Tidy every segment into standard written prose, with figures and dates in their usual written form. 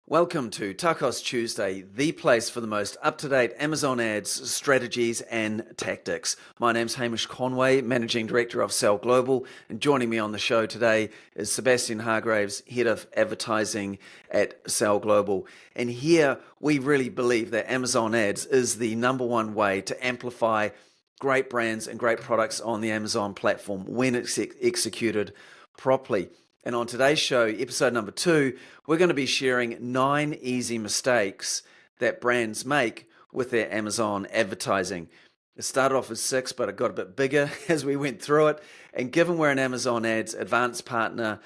Welcome to TACOS Tuesday, the place for the most up-to-date Amazon ads, strategies and tactics. My name's Hamish Conway, Managing Director of Sell Global, and joining me on the show today is Sebastian Hargraves, Head of Advertising at Sell Global. And here we really believe that Amazon ads is the number one way to amplify great brands and great products on the Amazon platform when it's executed properly. And on today's show, episode number 2, we're going to be sharing 9 easy mistakes that brands make with their Amazon advertising. It started off as 6, but it got a bit bigger as we went through it. And given we're an Amazon Ads advanced partner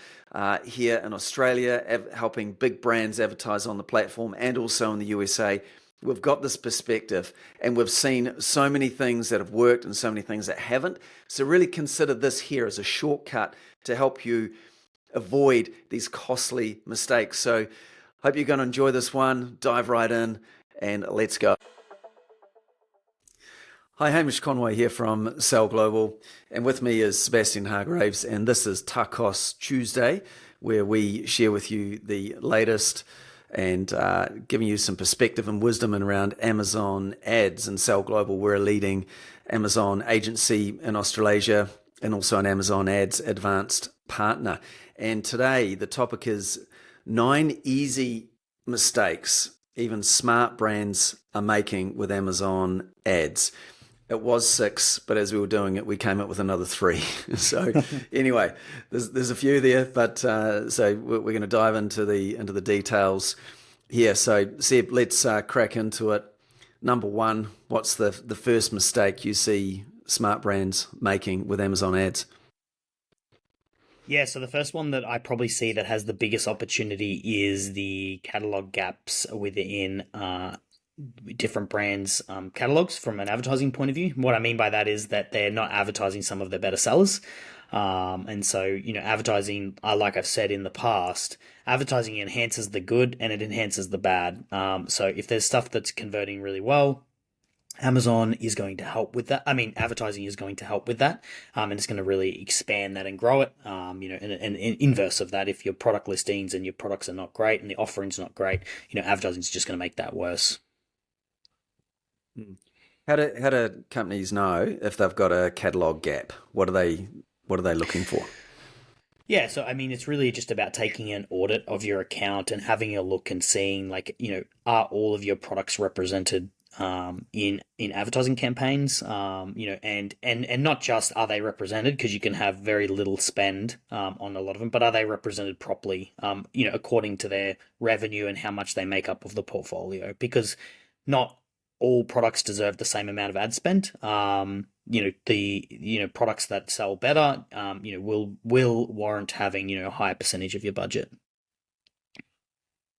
here in Australia, helping big brands advertise on the platform and also in the USA, we've got this perspective and we've seen so many things that have worked and so many things that haven't. So really consider this here as a shortcut to help you avoid these costly mistakes. So hope you're going to enjoy this one. Dive right in and let's go. Hi, Hamish Conway here from Sell Global, and with me is Sebastian Hargraves, and this is TACOS Tuesday, where we share with you the latest and giving you some perspective and wisdom around Amazon ads. And Sell Global, we're a leading Amazon agency in Australasia and also an Amazon ads advanced partner. And today the topic is 9 easy mistakes even smart brands are making with Amazon ads. It was 6, but as we were doing it, we came up with another 3. So anyway, there's a few there, but so we're going to dive into the details here. So Seb, let's crack into it. Number 1, what's the first mistake you see smart brands making with Amazon ads? Yeah, so the first one that I probably see that has the biggest opportunity is the catalog gaps within different brands' catalogs from an advertising point of view. What I mean by that is that they're not advertising some of their better sellers. And so, advertising, like I've said in the past, advertising enhances the good and it enhances the bad. So if there's stuff that's converting really well, Amazon is going to help with that. I mean, advertising is going to help with that, and it's going to really expand that and grow it. And inverse of that, if your product listings and your products are not great and the offering's not great, advertising is just going to make that worse. How do companies know if they've got a catalog gap? What are they looking for? Yeah, so I mean, it's really just about taking an audit of your account and having a look and seeing, like, are all of your products represented in advertising campaigns, and not just are they represented, because you can have very little spend on a lot of them, but are they represented properly, according to their revenue and how much they make up of the portfolio? Because not all products deserve the same amount of ad spend. The products that sell better, will warrant having a higher percentage of your budget.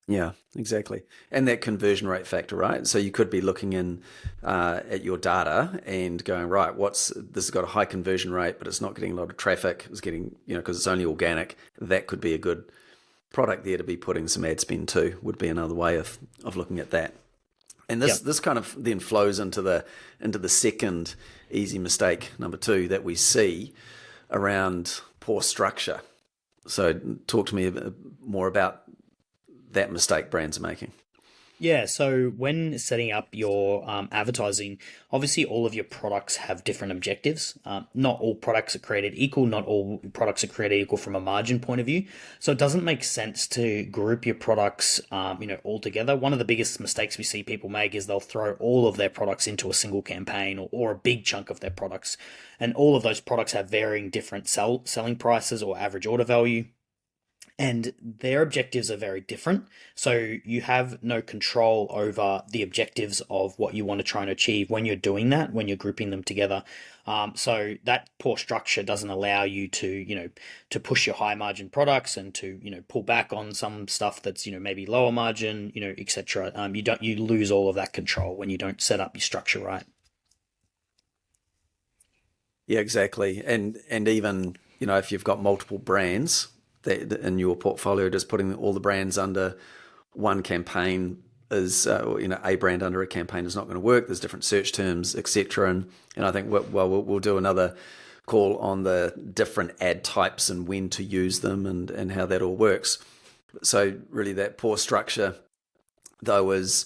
Yeah, exactly. And that conversion rate factor, right? So you could be looking in at your data and going, right, this has got a high conversion rate, but it's not getting a lot of traffic. It's getting, because it's only organic. That could be a good product there to be putting some ad spend to, would be another way of looking at that. And this kind of then flows into the second easy mistake, number 2, that we see around poor structure. So talk to me a bit more about that mistake brands are making. Yeah, so when setting up your advertising, obviously all of your products have different objectives. Not all products are created equal. Not all products are created equal from a margin point of view. So it doesn't make sense to group your products, all together. One of the biggest mistakes we see people make is they'll throw all of their products into a single campaign, or a big chunk of their products. And all of those products have varying different selling prices or average order value, and their objectives are very different. So you have no control over the objectives of what you want to try and achieve when you're doing that, when you're grouping them together. So that poor structure doesn't allow you to push your high margin products and to, pull back on some stuff that's, maybe lower margin, etc. You lose all of that control when you don't set up your structure right. Yeah, exactly. And even, if you've got multiple brands that in your portfolio, just putting all the brands under one campaign is, a brand under a campaign is not going to work. There's different search terms, etc. And I think we'll do another call on the different ad types and when to use them and how that all works. So really that poor structure though, is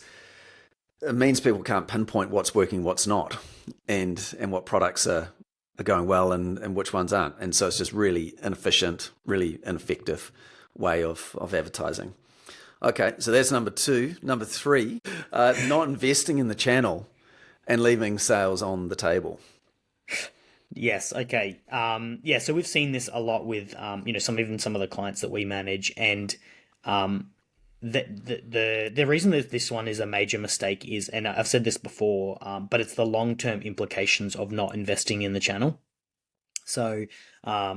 it means people can't pinpoint what's working, what's not, and what products are going well and which ones aren't. And so it's just really inefficient, really ineffective way of advertising. Okay, so that's number two. Number three, not investing in the channel and leaving sales on the table. Yes. Okay. Yeah. So we've seen this a lot with, some of the clients that we manage, and um, the reason that this one is a major mistake is, and I've said this before, but it's the long term implications of not investing in the channel. So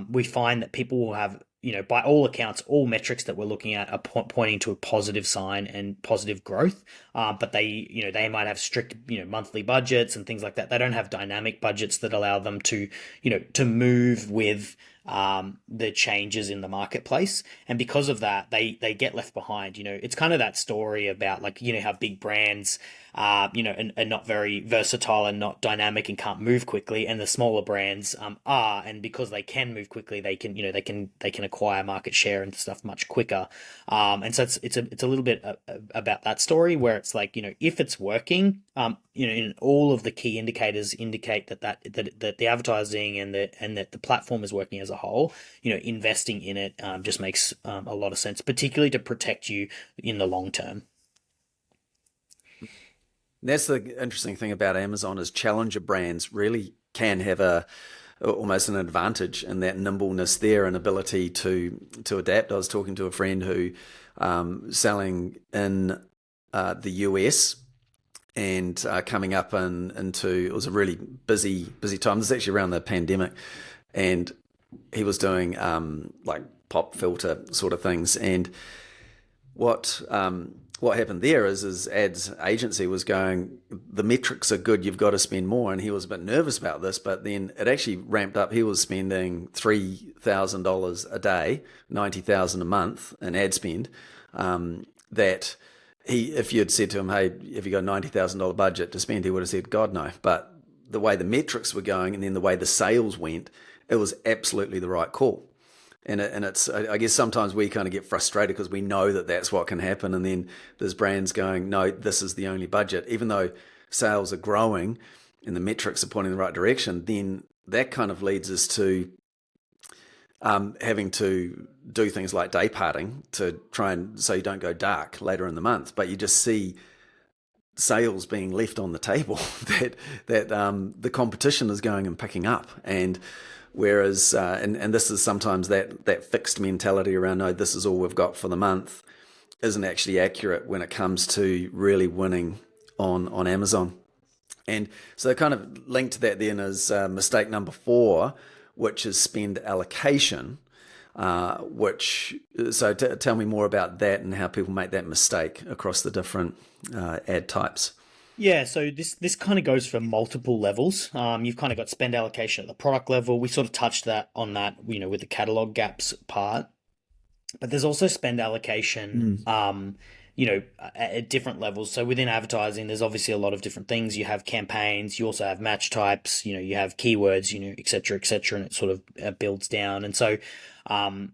we find that people will have, by all accounts, all metrics that we're looking at are pointing to a positive sign and positive growth. But they might have strict, monthly budgets and things like that. They don't have dynamic budgets that allow them to, to move with the changes in the marketplace. And because of that, they get left behind. It's kind of that story about, like, how big brands are not very versatile and not dynamic and can't move quickly, and the smaller brands are, and because they can move quickly, they can acquire market share and stuff much quicker. And so it's a little bit about that story, where it's like, if it's working, in all of the key indicators indicate that the advertising and that the platform is working as a whole, investing in it just makes a lot of sense, particularly to protect you in the long term. That's the interesting thing about Amazon is challenger brands really can have almost an advantage in that nimbleness there and ability to adapt. I was talking to a friend who selling in the US and coming up into, it was a really busy time. This is actually around the pandemic, and he was doing like pop filter sort of things. And what happened there is his ads agency was going, the metrics are good, you've got to spend more. And he was a bit nervous about this, but then it actually ramped up. He was spending $3,000 a day, $90,000 a month in ad spend. That if you had said to him, hey, have you got a $90,000 budget to spend, he would have said, God, no. But the way the metrics were going and then the way the sales went, it was absolutely the right call. And it's, I guess sometimes we kind of get frustrated because we know that that's what can happen. And then there's brands going, no, this is the only budget. Even though sales are growing and the metrics are pointing in the right direction, then that kind of leads us to having to do things like day parting to try and so you don't go dark later in the month. But you just see sales being left on the table that the competition is going and picking up. And whereas, and this is sometimes that fixed mentality around, no, this is all we've got for the month, isn't actually accurate when it comes to really winning on Amazon. And so kind of linked to that then is mistake number 4, which is spend allocation, tell me more about that and how people make that mistake across the different ad types. Yeah, so this kind of goes for multiple levels. You've kind of got spend allocation at the product level. We sort of touched on that, with the catalog gaps part. But there's also spend allocation, at different levels. So within advertising, there's obviously a lot of different things. You have campaigns, you also have match types, you have keywords, et cetera, and it sort of builds down. And so, and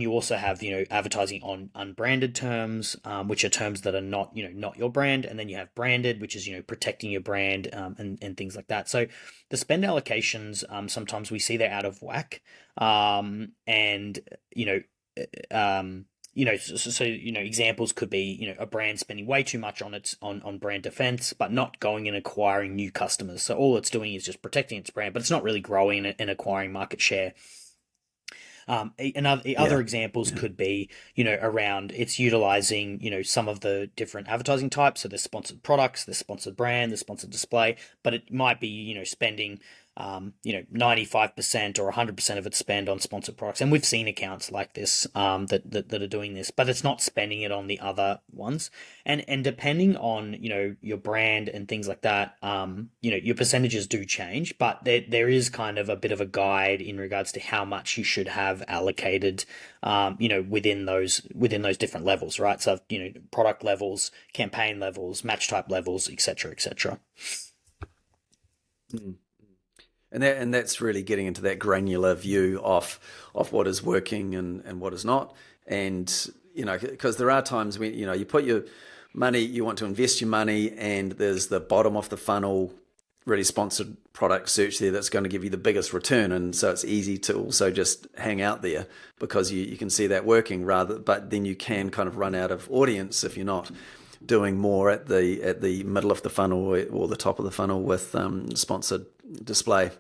you also have, advertising on unbranded terms, which are terms that are not, not your brand. And then you have branded, which is, protecting your brand, and things like that. So the spend allocations, sometimes we see they're out of whack. And, examples could be, a brand spending way too much on brand defense, but not going and acquiring new customers. So all it's doing is just protecting its brand, but it's not really growing and acquiring market share. Other examples could be, around it's utilizing, some of the different advertising types. So there's sponsored products, there's sponsored brand, there's sponsored display, but it might be, spending 95% or 100% of its spend on sponsored products. And we've seen accounts like this, that are doing this, but it's not spending it on the other ones. And depending on, your brand and things like that, your percentages do change, but there is kind of a bit of a guide in regards to how much you should have allocated, within those different levels, right? So, product levels, campaign levels, match type levels, et cetera, et cetera. Mm. And that's really getting into that granular view of what is working and what is not. And, because there are times when, you put your money, you want to invest your money, and there's the bottom of the funnel, really sponsored product search there that's going to give you the biggest return. And so it's easy to also just hang out there because you can see that working but then you can kind of run out of audience if you're not doing more at the middle of the funnel or the top of the funnel with sponsored display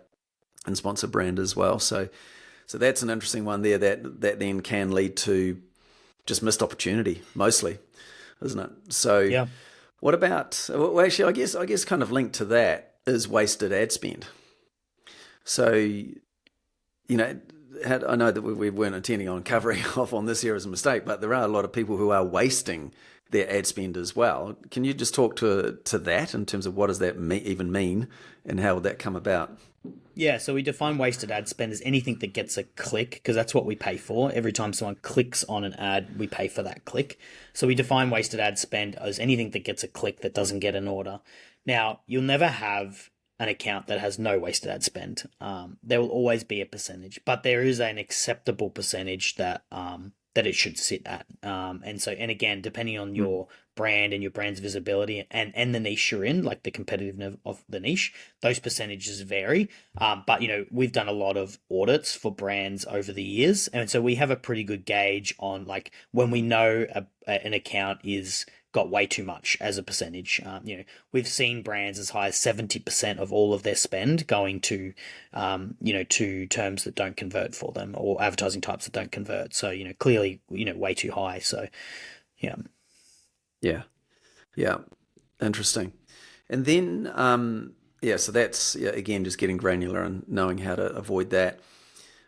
and sponsored brand as well. So that's an interesting one there that then can lead to just missed opportunity mostly, isn't it? So Yeah. what about, well, actually, I guess kind of linked to that is wasted ad spend. So, I know that we weren't intending on covering off on this here as a mistake, but there are a lot of people who are wasting their ad spend as well. Can you just talk to that in terms of what does that even mean and how would that come about? Yeah, so we define wasted ad spend as anything that gets a click, because that's what we pay for. Every time someone clicks on an ad, we pay for that click. So we define wasted ad spend as anything that gets a click that doesn't get an order. Now, you'll never have an account that has no wasted ad spend. There will always be a percentage, but there is an acceptable percentage that it should sit at. And again, depending on your brand and your brand's visibility and the niche you're in, like the competitiveness of the niche, those percentages vary. But we've done a lot of audits for brands over the years, and so we have a pretty good gauge on like when we know an account is got way too much as a percentage. We've seen brands as high as 70% of all of their spend going to to terms that don't convert for them or advertising types that don't convert. So clearly way too high. So yeah. Yeah, interesting. And then so that's again just getting granular and knowing how to avoid that.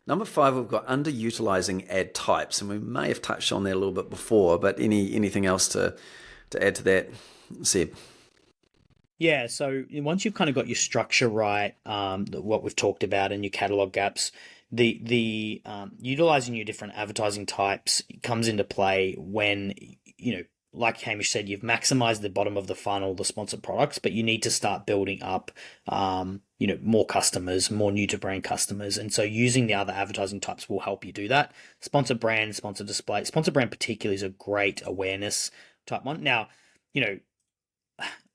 Number 5, we've got underutilizing ad types, and we may have touched on that a little bit before, but anything else to add to that, Seb? Yeah, so once you've kind of got your structure right, what we've talked about and your catalog gaps, the utilizing your different advertising types comes into play when like Hamish said, you've maximized the bottom of the funnel, the sponsored products, but you need to start building up more customers, more new to brand customers. And so using the other advertising types will help you do that. Sponsored brand, sponsored display, sponsored brand particularly is a great awareness type one. Now,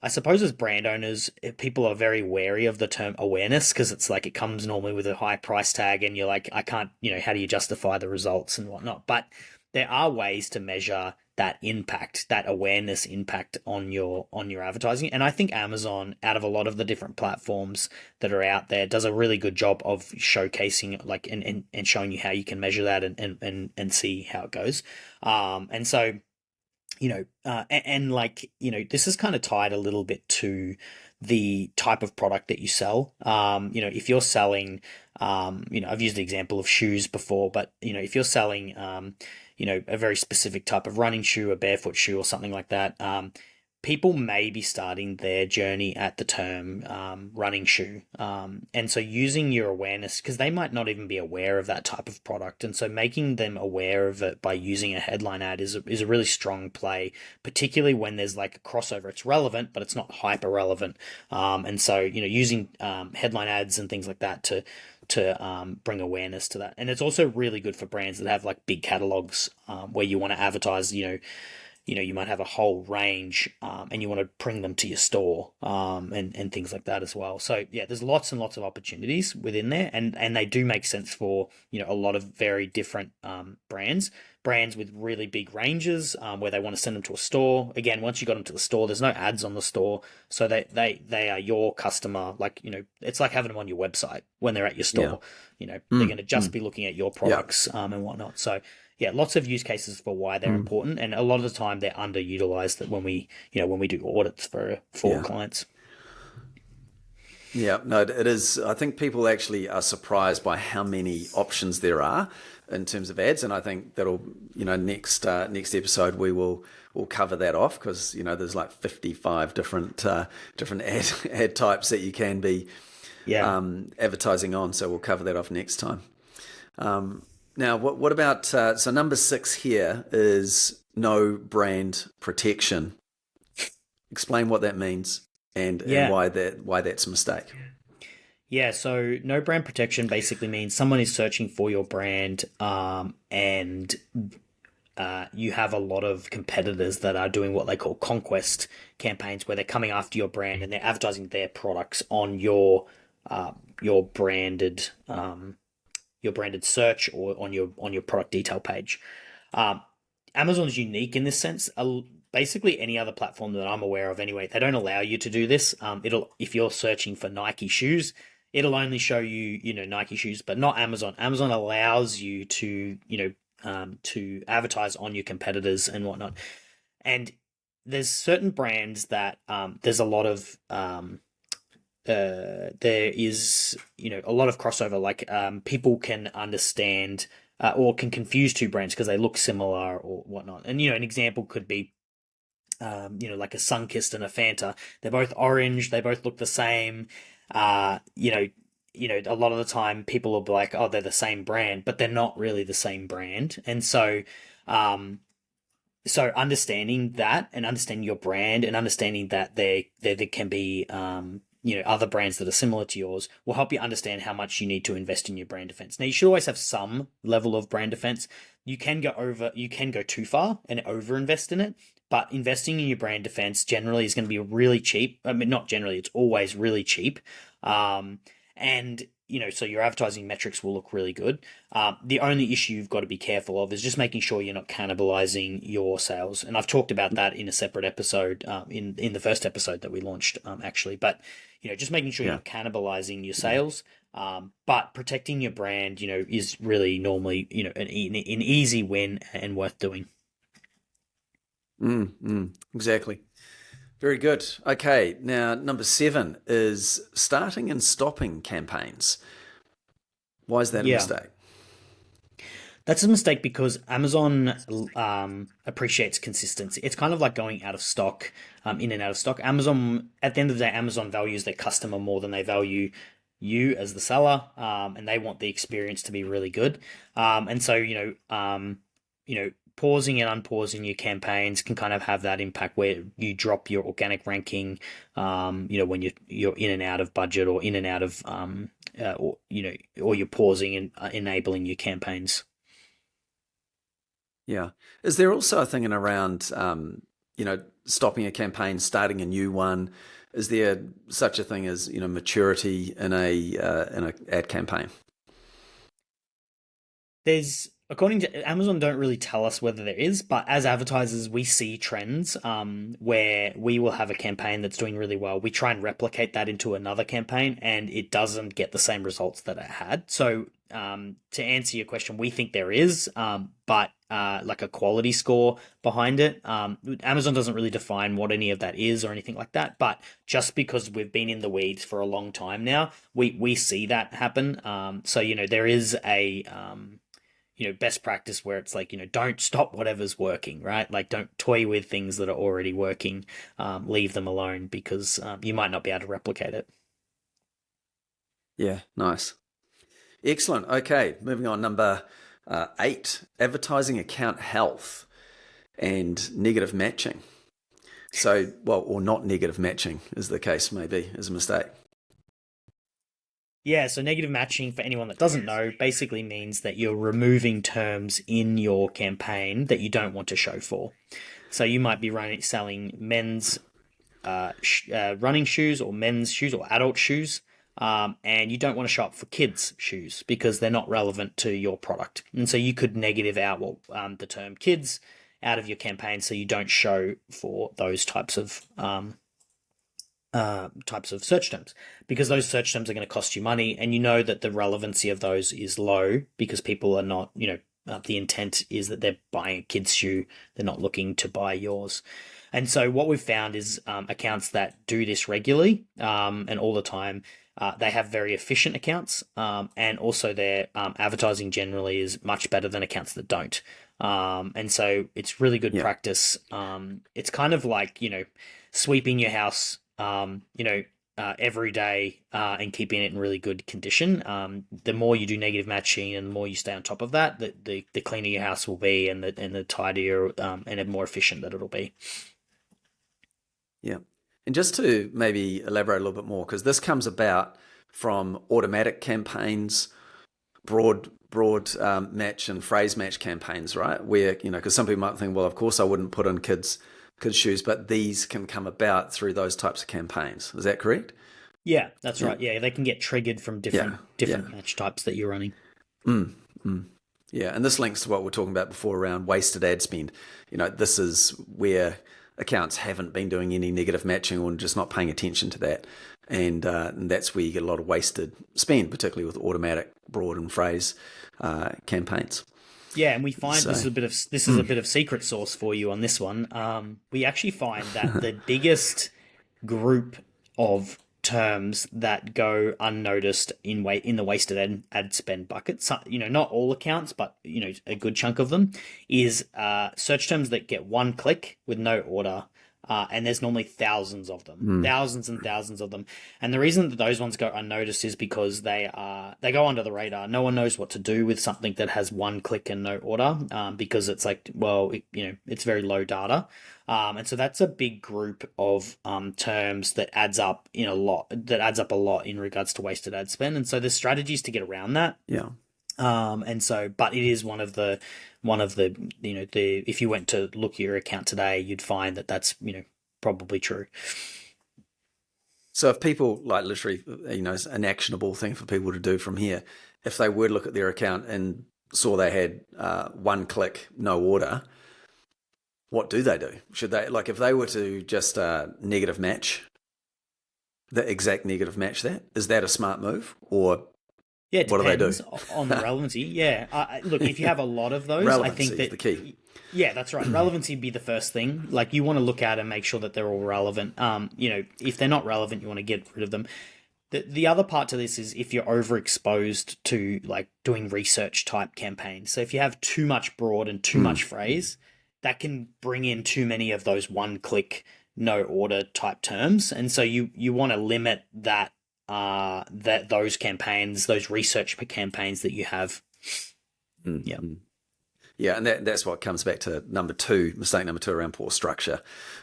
I suppose as brand owners, people are very wary of the term awareness because it's like it comes normally with a high price tag and you're like, I can't, how do you justify the results and whatnot? But there are ways to measure that impact, that awareness impact on your advertising. And I think Amazon, out of a lot of the different platforms that are out there, does a really good job of showcasing like and showing you how you can measure that and see how it goes. And so this is kind of tied a little bit to the type of product that you sell. If you're selling, I've used the example of shoes before, but if you're selling, a very specific type of running shoe, a barefoot shoe, or something like that, people may be starting their journey at the term running shoe. And so using your awareness, because they might not even be aware of that type of product. And so making them aware of it by using a headline ad is a really strong play, particularly when there's like a crossover. It's relevant, but it's not hyper relevant. And so, using headline ads and things like that to bring awareness to that. And it's also really good for brands that have like big catalogs where you want to advertise, you might have a whole range and you want to bring them to your store and things like that as well. So yeah, there's lots and lots of opportunities within there, and they do make sense for a lot of very different brands with really big ranges where they want to send them to a store. Again, once you got them to the store, there's no ads on the store, so they are your customer. Like it's like having them on your website when they're at your store. They're going to just be looking at your products and whatnot. So yeah, lots of use cases for why they're important, and a lot of the time they're underutilized. That when we do audits for clients. Yeah, no, it is. I think people actually are surprised by how many options there are in terms of ads, and I think that'll next episode we'll cover that off because there's like 55 different ad types that you can be advertising on. So we'll cover that off next time. Now, what about so number 6 here is no brand protection. Explain what that means and why that's a mistake. Yeah, so no brand protection basically means someone is searching for your brand and you have a lot of competitors that are doing what they call conquest campaigns, where they're coming after your brand and they're advertising their products on uh, your branded your branded search or on your product detail page. Um, Amazon's unique in this sense. Basically, any other platform that I'm aware of, anyway, they don't allow you to do this. It'll if you're searching for Nike shoes, it'll only show you Nike shoes, but not Amazon. Amazon allows you to to advertise on your competitors and whatnot. And there's certain brands that there's a lot of there is a lot of crossover. Like people can understand or can confuse two brands because they look similar or whatnot. And an example could be like a Sunkist and a Fanta. They're both orange. They both look the same. Uh, you know, a lot of the time people will be like, oh, they're the same brand, but they're not really the same brand. And um, so understanding that and understanding your brand and understanding that there can be other brands that are similar to yours will help you understand how much you need to invest in your brand defense. Now you should always have some level of brand defense. You can go too far and over invest in it, but investing in your brand defense generally is going to be really cheap. I mean, not generally, it's always really cheap. And so your advertising metrics will look really good. The only issue you've got to be careful of is just making sure you're not cannibalizing your sales. And I've talked about that in a separate episode, in the first episode that we launched, actually. But just making sure you're not cannibalizing your sales. But protecting your brand, is really normally an easy win and worth doing. Exactly. Very good. Okay, now number 7 is starting and stopping campaigns. Why is that a Yeah. mistake? That's a mistake because Amazon appreciates consistency. It's kind of like going out of stock, in and out of stock. Amazon, at the end of the day, Amazon values their customer more than they value you as the seller, and they want the experience to be really good. And so, pausing and unpausing your campaigns can kind of have that impact where you drop your organic ranking, when you're in and out of budget or in and out of, or you're pausing and enabling your campaigns. Yeah. Is there also a thing in around, stopping a campaign, starting a new one? Is there such a thing as, maturity in a ad campaign? There's according to Amazon don't really tell us whether there is, but as advertisers we see trends where we will have a campaign that's doing really well. We try and replicate that into another campaign and it doesn't get the same results that it had. So to answer your question, we think there is, but like a quality score behind it. Amazon doesn't really define what any of that is or anything like that. But just because we've been in the weeds for a long time now, we see that happen. So there is a best practice where it's like, don't stop whatever's working, right? Like, don't toy with things that are already working. Leave them alone because you might not be able to replicate it. Yeah, nice. Excellent. Okay, moving on. Number 8, advertising account health and negative matching. So, well, or not negative matching, as the case may be, is a mistake. Yeah, so negative matching, for anyone that doesn't know, basically means that you're removing terms in your campaign that you don't want to show for. So you might be selling men's running shoes or men's shoes or adult shoes, and you don't want to show up for kids' shoes because they're not relevant to your product. And so you could negative out the term kids out of your campaign so you don't show for those types of search terms because those search terms are going to cost you money, and that the relevancy of those is low because people are not, the intent is that they're buying a kid's shoe, they're not looking to buy yours. And so what we've found is accounts that do this regularly and all the time, they have very efficient accounts, and also their advertising generally is much better than accounts that don't. And so it's really good Yeah. practice. It's kind of like, sweeping your house, every day and keeping it in really good condition. The more you do negative matching and the more you stay on top of that, the cleaner your house will be and the tidier and the more efficient that it'll be. Yeah. And just to maybe elaborate a little bit more, because this comes about from automatic campaigns broad match and phrase match campaigns, right? Where, because some people might think, well, of course I wouldn't put in kids shoes, but these can come about through those types of campaigns. Is that correct? Yeah, that's right. Yeah, they can get triggered from Yeah, different match types that you're running. Yeah, and this links to what we were talking about before around wasted ad spend. This is where accounts haven't been doing any negative matching or just not paying attention to that. And that's where you get a lot of wasted spend, particularly with automatic broad and phrase campaigns. Yeah, and we find this is a bit of secret sauce for you on this one. We actually find that the biggest group of terms that go unnoticed in the wasted ad spend bucket, so, not all accounts, but a good chunk of them, is search terms that get one click with no order. And there's normally thousands of them, thousands and thousands of them. And the reason that those ones go unnoticed is because they go under the radar. No one knows what to do with something that has one click and no order, because it's like, it's very low data. And so that's a big group of terms that adds up a lot in regards to wasted ad spend. And so there's strategies to get around that. Yeah. But it is one of the if you went to look at your account today, you'd find that that's probably true. So if people, like, literally, it's an actionable thing for people to do from here, if they were to look at their account and saw they had one click, no order, what do they do? Should they, like, if they were to just negative match, the exact negative match that, is that a smart move? Or yeah, it what do they do? depends on the relevancy. Yeah, look, if you have a lot of those, I think that the key. Yeah, that's right. Relevancy would be the first thing. Like, you want to look at and make sure that they're all relevant. If they're not relevant, you want to get rid of them. The other part to this is if you're overexposed to, like, doing research type campaigns. So if you have too much broad and too much phrase, that can bring in too many of those one click, no order type terms. And so you want to limit that those campaigns, those research campaigns that you have. Yeah. Yeah, and that's what comes back to mistake number two around poor structure,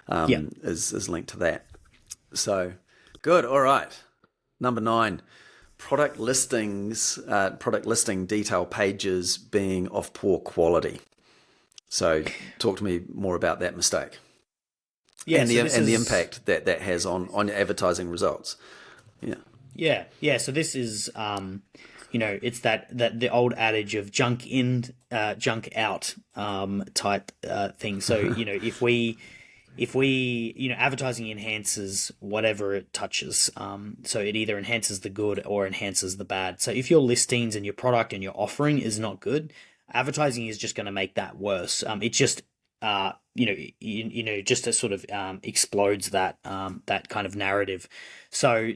is linked to that. So, good. All right. Number 9, product listing detail pages being of poor quality. So, talk to me more about that mistake. Yeah, and the impact that has on your advertising results. Yeah. Yeah. So this is, it's that the old adage of junk in, junk out, type thing. So if we advertising enhances whatever it touches. So it either enhances the good or enhances the bad. So if your listings and your product and your offering is not good, advertising is just going to make that worse. It just just to sort of explodes that kind of narrative. So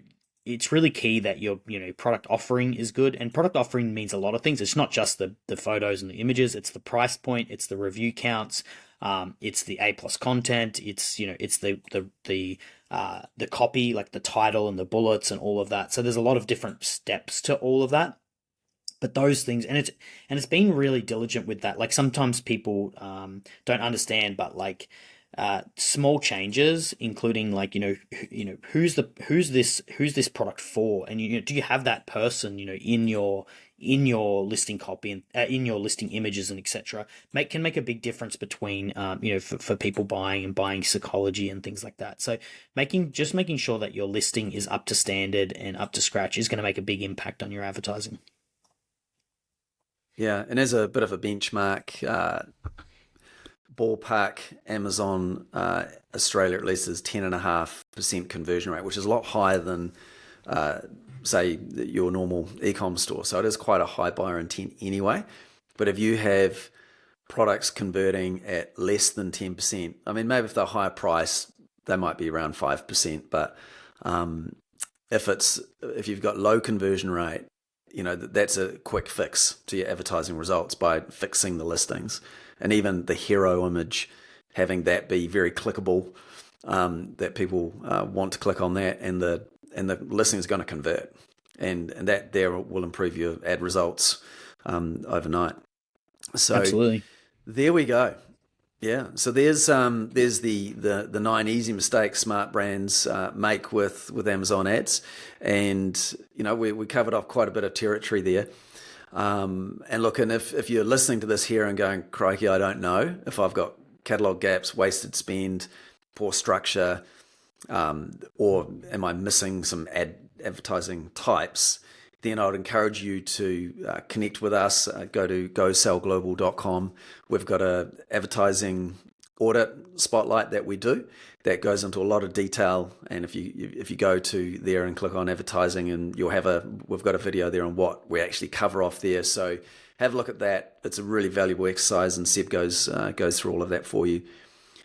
it's really key that your product offering is good, and product offering means a lot of things. It's not just the photos and the images. It's the price point. It's the review counts. It's the A+ content. It's it's the copy, like the title and the bullets and all of that. So there's a lot of different steps to all of that. But those things, and it's being really diligent with that. Like, sometimes people don't understand, but like small changes, including like who's this product for, and do you have that person in your listing copy and in your listing images and etc. can make a big difference between for people buying psychology and things like that. So making sure that your listing is up to standard and up to scratch is going to make a big impact on your advertising. Yeah, and as a bit of a benchmark, ballpark, Amazon Australia at least is 10.5% conversion rate, which is a lot higher than say your normal e-com store. So it is quite a high buyer intent anyway. But if you have products converting at less than 10%, I mean, maybe if they're higher price, they might be around 5%. But if you've got low conversion rate, that's a quick fix to your advertising results by fixing the listings. And even the hero image, having that be very clickable, that people want to click on that, and the listing is going to convert, and that there will improve your ad results overnight. So absolutely, there we go. Yeah. So there's the 9 easy mistakes smart brands make with Amazon ads, and we covered off quite a bit of territory there. And look, and if you're listening to this here and going, crikey, I don't know if I've got catalog gaps, wasted spend, poor structure, or am I missing some advertising types, then I would encourage you to connect with us. Go to gosellglobal.com. We've got a advertising audit spotlight that we do that goes into a lot of detail. And if you go to there and click on advertising, and we've got a video there on what we actually cover off there. So have a look at that. It's a really valuable exercise, and Seb goes through all of that for you,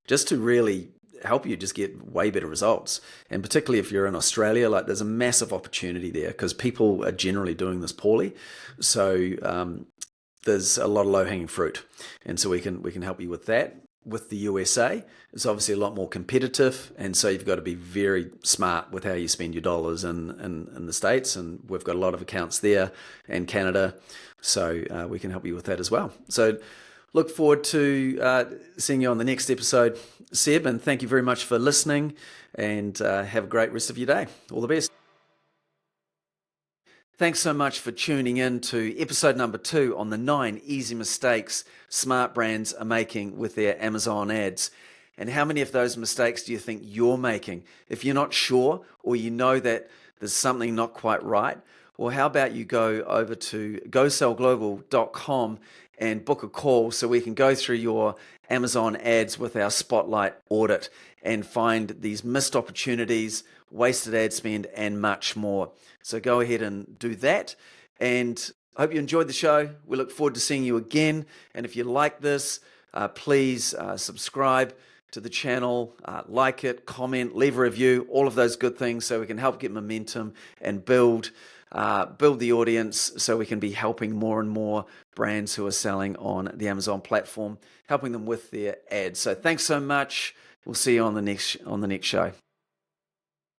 just to really help you just get way better results. And particularly if you're in Australia, like, there's a massive opportunity there because people are generally doing this poorly. So there's a lot of low-hanging fruit, and so we can help you with that. With the USA, it's obviously a lot more competitive, and so you've got to be very smart with how you spend your dollars in the States, and we've got a lot of accounts there, and Canada, so we can help you with that as well. So look forward to seeing you on the next episode, Seb, and thank you very much for listening, and have a great rest of your day. All the best. Thanks so much for tuning in to episode number 2 on the 9 easy mistakes smart brands are making with their Amazon ads. And how many of those mistakes do you think you're making? If you're not sure, or you know that there's something not quite right, well, how about you go over to gosellglobal.com and book a call so we can go through your Amazon ads with our spotlight audit and find these missed opportunities, wasted ad spend, and much more. So go ahead and do that. And I hope you enjoyed the show. We look forward to seeing you again. And if you like this, please subscribe to the channel, like it, comment, leave a review, all of those good things, so we can help get momentum and build the audience, so we can be helping more and more brands who are selling on the Amazon platform, helping them with their ads. So thanks so much. We'll see you on the next show.